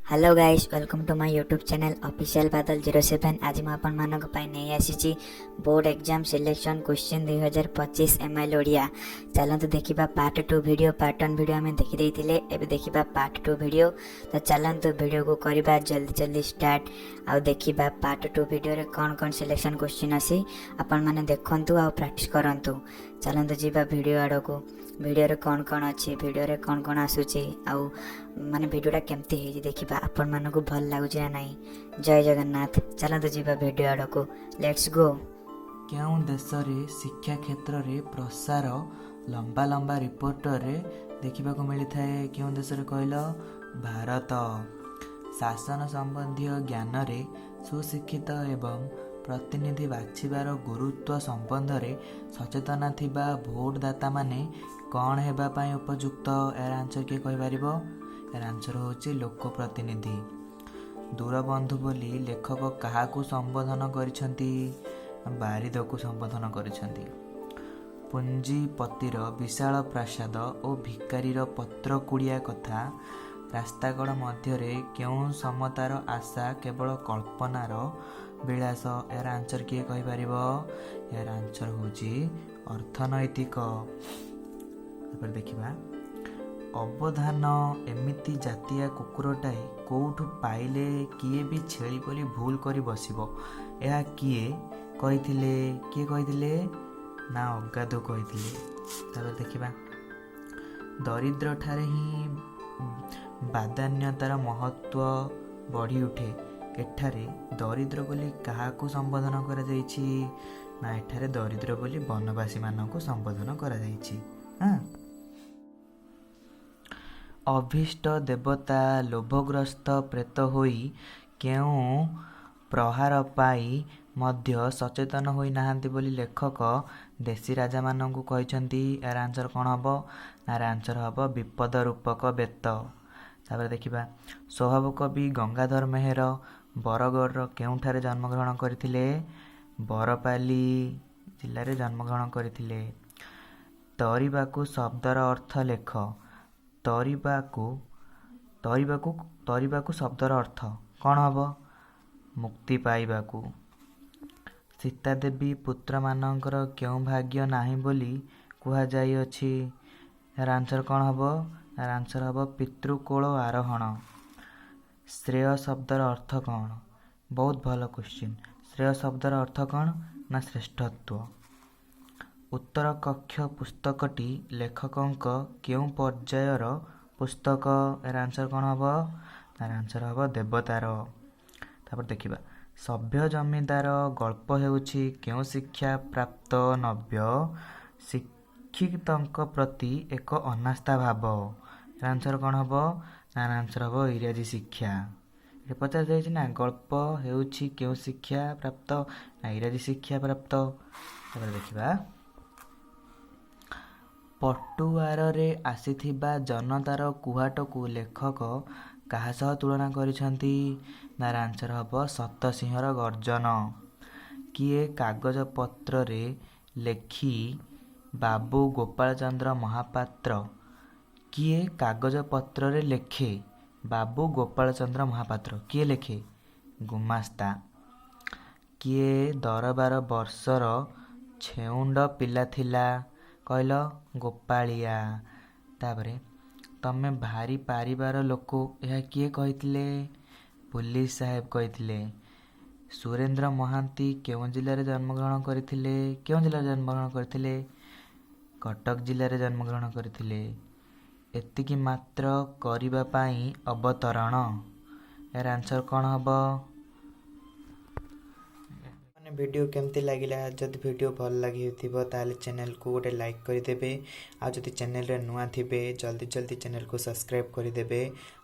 Hello guys, welcome to my YouTube channel official Badal 07। आज मैं आपण मानक पाई नहीं आसी board exam selection question 2025 MIL Odia. चलते देखा पार्ट 2 वीडियो। पार्ट 1 वीडियो आम देखी एबे देखा पार्ट 2 वीडियो। तो चलते वीडियो को करवा जल्दी जल्दी स्टार्ट। आउ देखा पार्ट 2 वीडियो रे कौन कौन सिलेक्शन क्वेश्चन आसी आपण माने देखंतु आउ प्रैक्टिस करंतु। चलते जीवा वीडियो आड़ को। वीडियो रे कौन कौन अच्छी, वीडियो रे कौन कौन आसूची, आउ माने वीडियोटा केमती है देखा आपण मानक भल लगुच ना नहीं। जय जगन्नाथ। चलते जीवा वीडियो आड़ को। Let's go. केउं देश रे शिक्षा क्षेत्र रे प्रसार लंबा लंबा रिपोर्ट रे देखा मिलता है। केउं देश रे कहल? भारत। शासन संबंधी ज्ञान रे सुशिक्षित एवं प्रतिनिधि बाछिबार गुरुत्व संबंध रे सचेतना थिबा भोटदाता माने कौन हेबा पाई उपयुक्त? यार आंसर किए कहि पारिबो? यार आंसर होची लोक प्रतिनिधि। दूरबंधु बोली लेखक काहाकू संबोधन करिसंती? बारिद को संबोधन करिसंती। पुंजीपतिर विशाल प्रासाद और भिकारीर पत्र कुड़िया कथा रास्ताकड़ मध्य केउं समतार आशा केवल कल्पनार विलास? यार आंसर किए कहि पारिबो? यार आंसर होची अर्थनैतिक। देखिबा अवधान एमिति जातिया कुकुरटाए कोठु पाइले किए भी छेली बोली भूल करी बसिबो। यह किए कहिथिले? किए कहिथिले ना अगाधु कहिथिले। देखिबा दरिद्र ठारे ही बादान्यतार महत्व बढ़ी उठे। एठारे दरिद्र बोली काहाकू संबोधन करा जाइछि? ना एठारे दरिद्र बोली वनवासी मानकू संबोधन करा जाइछि। अभीष्ट देवता लोभग्रस्त प्रेत होई केउं प्रहार पाई मध्य सचेतन होई नाहांती बोली लेखक देशी राजा मानकू कहिसंती। यार आंसर कौन हबो? यार आंसर हबो विपद रूपक बेत। तापर देखिबा स्वभाव कवि गंगाधर मेहर बरगढ़ केउंठारे जन्मग्रहण करथिले? बरपाली जिल्ला रे जन्मग्रहण करथिले। तरिबाकू शब्दर अर्थ लेख। तरिबाकू शब्दर अर्थ कौन हबो? मुक्ति पाइबाकू। सीता देवी पुत्र मानकर केउं भाग्य नाही बोली कुहा जाई अछि? यार आंसर कौन हबो? यार आंसर हबो पितृकोल आरोहण। श्रेय शब्दर अर्थ कौन? बहुत भल क्वेश्चन। श्रेय शब्दर अर्थ कौन? ना श्रेष्ठत्व। उत्तर कक्ष पुस्तकटी लेखकंक केउं पर्यायर पुस्तक? यार आंसर कौन हबो? यार आंसर हबो देवतार। तापर देखिबा सभ्य जमीदार गल्प हेउछि केउं शिक्षा प्राप्त नव्य शिक्षितंक प्रति एक अनास्था भाव? यार आंसर कौन हबो? यार आंसर हबो इंग्राजी शिक्षा। ये पचार जाइछि ना गल्प हेउछि केउं शिक्षा प्राप्त? ना इंग्राजी शिक्षा प्राप्त। तापर देखिबा पटुआर रे आसीथिबा जनतार कुहाटକୁ लेखक काहा सह तुलना करिसंती? यार आंसर हबो सतसिंहर गर्जन। किए कागज पत्र रे लेखी बाबू गोपाल चंद्र महापात्र? किए कागज पत्र रे लेखे बाबू गोपाल चंद्र महापात्र? किए लेखे? गुमास्ता। किए 12 वर्षर छेउंड पिला थिला कहल? गोपालिया। तापरे तमे भारी पारिबार लोक यह किए कहिथिले? पुलिस साहेब कहिथिले। सुरेंद्र महांती केउं जिल्ला रे जन्मग्रहण करथिले? केउं जिल्ला रे जन्मग्रहण करथिले? कटक जिल्ला रे जन्मग्रहण करथिले। एतिकी मात्र करिबा पाई अवतरण? यार आंसर कौन हबो? वीडियो केमती लगिला? जदि वीडियो भल लगी ताले चैनल को गोटे लाइक करदेवे। आ जदि चैनल रे नुआ थिबे जल्दी जल्दी चैनल को सब्सक्राइब करदेवे।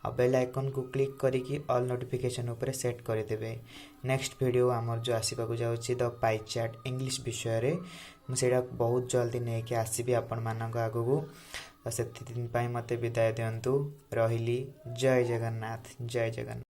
आ बेल आइकन को क्लिक करिकी ऑल नोटिफिकेशन ऊपर सेट करदेवे। नेक्स्ट वीडियो आमर जो आसीबाकू जाउछि द पाई चार्ट इंग्लिश विषय रे मुझे बहुत जल्दी नेके आसीबी आपण मानक आगू। तो से दिन पाई मते विदाय दियंतु। रहिली। जय जगन्नाथ। जय जगन्नाथ।